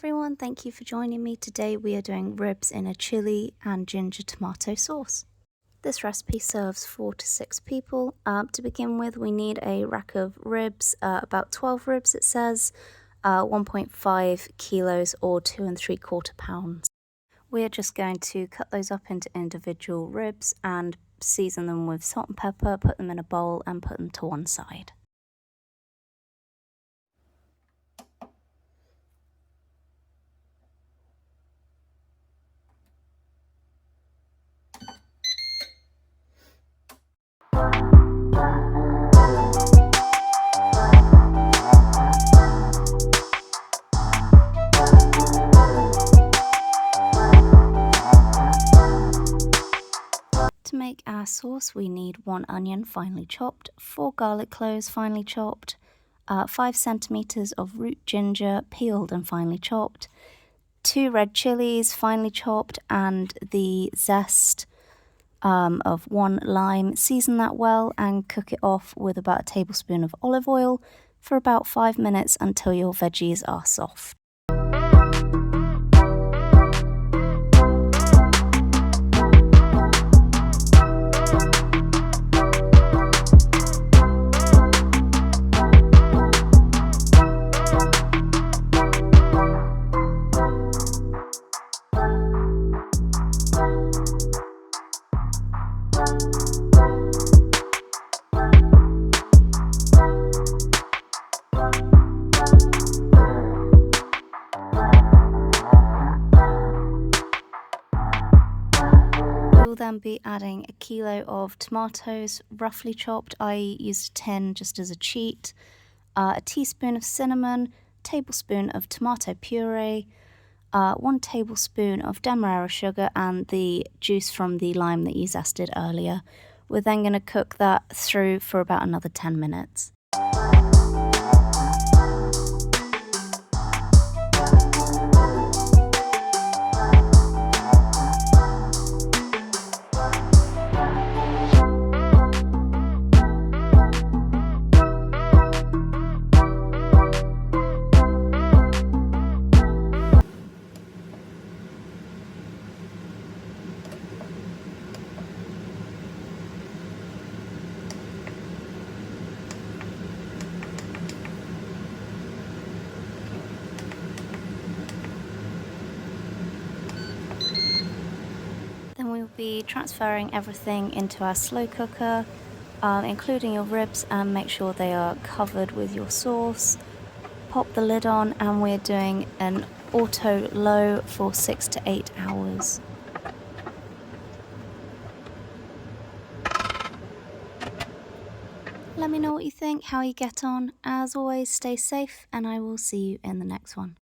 everyone, thank you for joining me. Today we are doing ribs in a chili and ginger tomato sauce. This recipe serves 4 to 6 people. To begin with, we need a rack of ribs, about 12 ribs it says, 1.5 kilos or 2 3/4 pounds. We are just going to cut those up into individual ribs and season them with salt and pepper, put them in a bowl and put them to one side. To make our sauce, we need 1 onion finely chopped, 4 garlic cloves finely chopped, 5 centimeters of root ginger peeled and finely chopped, 2 red chilies finely chopped, and the zest of 1 lime. Season that well and cook it off with about a tablespoon of olive oil for about 5 minutes until your veggies are soft. We'll then be adding a kilo of tomatoes, roughly chopped. I used a tin just as a cheat, a teaspoon of cinnamon, tablespoon of tomato puree, 1 tablespoon of demerara sugar, and the juice from the lime that you zested earlier. We're then going to cook that through for about another 10 minutes. Then we'll be transferring everything into our slow cooker, including your ribs, and make sure they are covered with your sauce. Pop the lid on, and we're doing an auto low for 6 to 8 hours. Let me know what you think, how you get on. As always, stay safe, and I will see you in the next one.